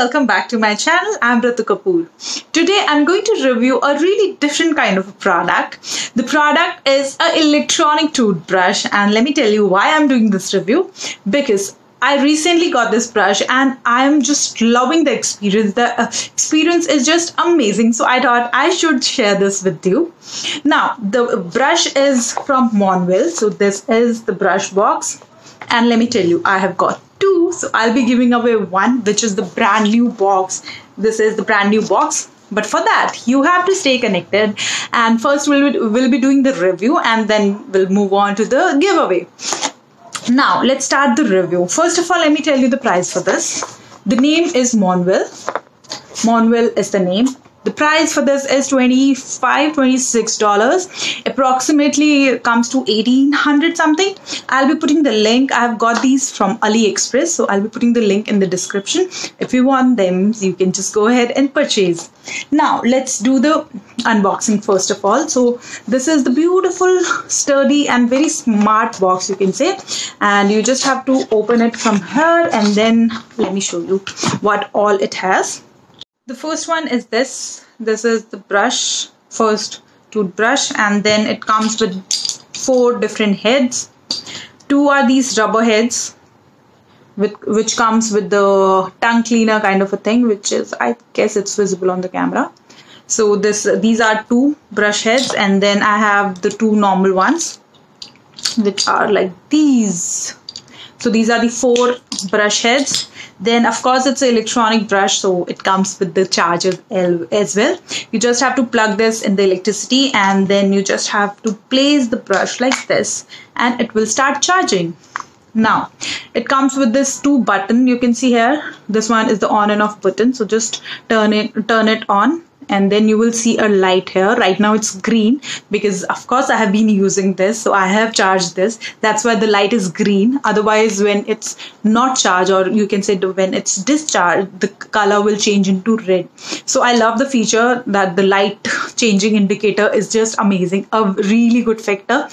welcome back to my channel. I'm Ritu Kapoor. Today I'm going to review a really different kind of a product. The product is an electronic toothbrush, and let me tell you why I'm doing this review. Because I recently got this brush and I'm just loving the experience. The experience is just amazing. So I thought I should share this with you. Now, the brush is from Mornwell. So this is the brush box. And let me tell you, I have got two. So I'll be giving away one, which is the brand new box. This is the brand new box. But for that, you have to stay connected. And first we'll be doing the review and then we'll move on to the giveaway. Now, let's start the review. First of all, let me tell you the price for this. The name is Mornwell. Mornwell is the name. The price for this is $26. Approximately comes to 1800 something. I'll be putting the link. I've got these from AliExpress. So I'll be putting the link in the description. If you want them, you can just go ahead and purchase. Now, let's do the unboxing first of all. So this is the beautiful, sturdy and very smart box, you can say. And you just have to open it from here. And then let me show you what all it has. The first one is this. This is the brush, first toothbrush, and then it comes with 4 different heads. 2 are these rubber heads, which comes with the tongue cleaner kind of a thing, which is, I guess it's visible on the camera. So these are 2 brush heads, and then I have the 2 normal ones, which are like these. So these are the 4 brush heads. Then of course it's an electronic brush, so it comes with the charger as well. You just have to plug this in the electricity and then you just have to place the brush like this and it will start charging. Now it comes with this 2 button. You can see here, this one is the on and off button. So just turn it on. And then you will see a light here. Right now it's green because of course I have been using this. So I have charged this. That's why the light is green. Otherwise when it's not charged, or you can say when it's discharged, the color will change into red. So I love the feature that the light changing indicator is just amazing. A really good feature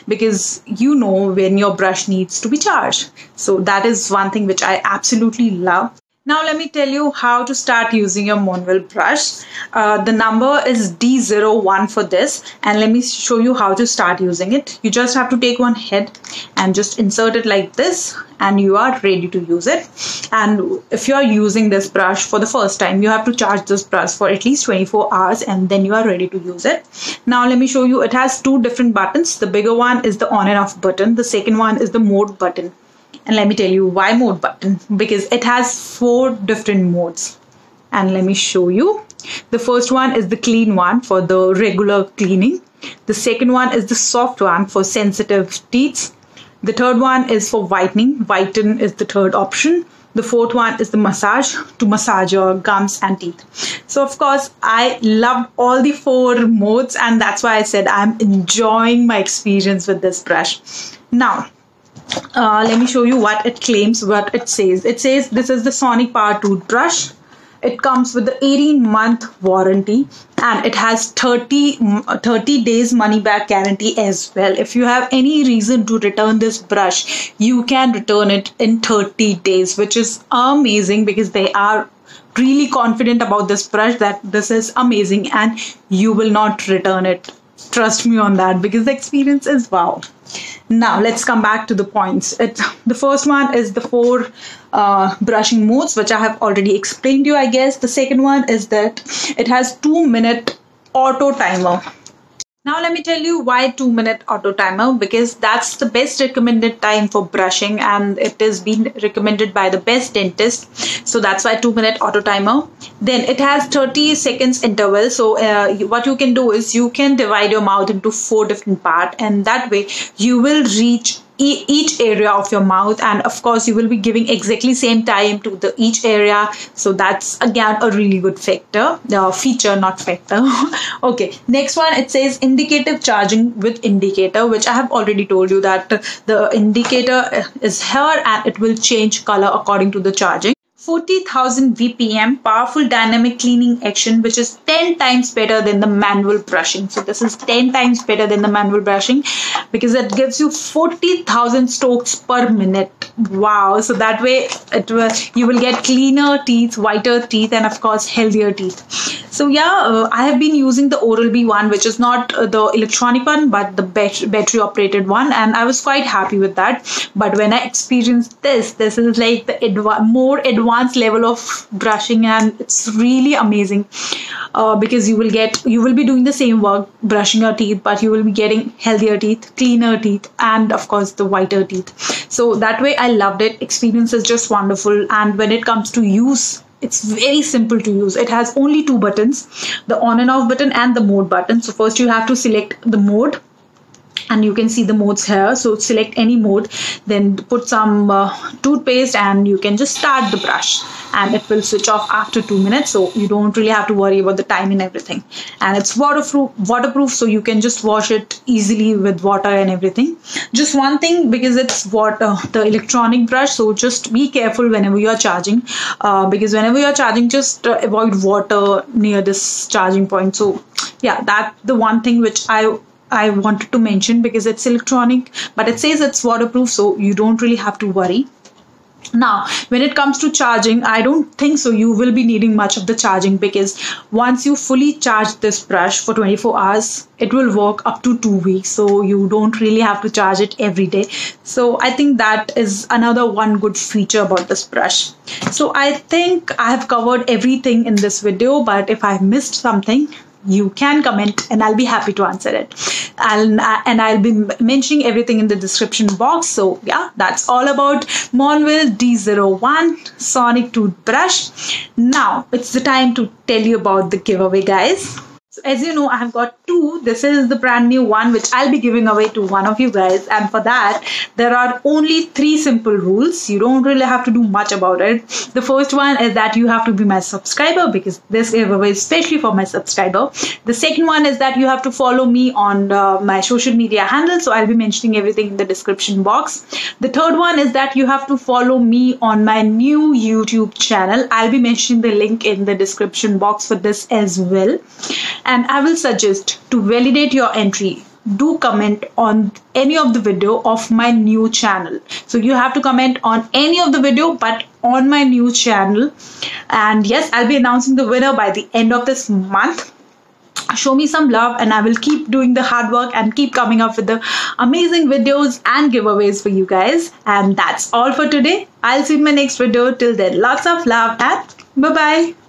because you know when your brush needs to be charged. So that is one thing which I absolutely love. Now let me tell you how to start using your Mornwell brush. The number is D01 for this, and let me show you how to start using it. You just have to take one head and just insert it like this and you are ready to use it. And if you are using this brush for the first time, you have to charge this brush for at least 24 hours and then you are ready to use it. Now let me show you, it has 2 different buttons. The bigger one is the on and off button. The second one is the mode button. And let me tell you why mode button, because it has 4 different modes. And let me show you. The first one is the clean one for the regular cleaning. The second one is the soft one for sensitive teeth. The third one is for whitening. Whiten is the third option. The fourth one is the massage, to massage your gums and teeth. So of course, I loved all the 4 modes, and that's why I said I'm enjoying my experience with this brush. Now, let me show you what it claims, what it says. It says this is the Sonic Power Toothbrush. It comes with the 18-month warranty and it has 30 days money back guarantee as well. If you have any reason to return this brush, you can return it in 30 days, which is amazing because they are really confident about this brush that this is amazing and you will not return it. Trust me on that because the experience is wow. Now let's come back to the points. The first one is the 4 brushing modes, which I have already explained to you, I guess. The second one is that it has 2-minute auto timer. Now let me tell you why 2-minute auto timer, because that's the best recommended time for brushing and it is being recommended by the best dentist. So that's why 2-minute auto timer. Then it has 30 seconds interval. So what you can do is you can divide your mouth into 4 different parts, and that way you will reach each area of your mouth, and of course you will be giving exactly same time to each area. So that's again a really good feature, not factor. Okay, next one, it says indicative charging with indicator, which I have already told you that the indicator is here and it will change color according to the charging. 40,000 VPM powerful dynamic cleaning action, which is 10 times better than the manual brushing. So this is 10 times better than the manual brushing because it gives you 40,000 strokes per minute. Wow. So that way you will get cleaner teeth, whiter teeth, and of course healthier teeth. So yeah, I have been using the Oral-B one, which is not the electronic one but the battery operated one, and I was quite happy with that. But when I experienced this is like the more advanced level of brushing, and it's really amazing because you will be doing the same work brushing your teeth, but you will be getting healthier teeth, cleaner teeth, and of course the whiter teeth. So that way I loved it. Experience is just wonderful, and when it comes to use, it's very simple to use. It has only two buttons, the on and off button and the mode button. So first you have to select the mode, and you can see the modes here. So select any mode, then put some toothpaste, and you can just start the brush, and it will switch off after 2 minutes. So you don't really have to worry about the time and everything. And it's waterproof, so you can just wash it easily with water and everything. Just one thing, because it's the electronic brush, so just be careful whenever you're charging, because whenever you're charging, just avoid water near this charging point. So yeah, that's the one thing which I wanted to mention, because it's electronic, but it says it's waterproof, so you don't really have to worry. Now, when it comes to charging, I don't think so you will be needing much of the charging, because once you fully charge this brush for 24 hours, it will work up to 2 weeks. So you don't really have to charge it every day. So I think that is another one good feature about this brush. So I think I have covered everything in this video, but if I've missed something, you can comment and I'll be happy to answer it. And I'll be mentioning everything in the description box. So yeah, that's all about Mornwell D01 Sonic Toothbrush. Now it's the time to tell you about the giveaway, guys. So as you know, I have got two. This is the brand new one, which I'll be giving away to one of you guys. And for that, there are only 3 simple rules. You don't really have to do much about it. The first one is that you have to be my subscriber, because this giveaway is especially for my subscriber. The second one is that you have to follow me on my social media handles. So I'll be mentioning everything in the description box. The third one is that you have to follow me on my new YouTube channel. I'll be mentioning the link in the description box for this as well. And I will suggest, to validate your entry, do comment on any of the video of my new channel. So you have to comment on any of the video, but on my new channel. And yes, I'll be announcing the winner by the end of this month. Show me some love, and I will keep doing the hard work and keep coming up with the amazing videos and giveaways for you guys. And that's all for today. I'll see you in my next video. Till then, lots of love and bye-bye.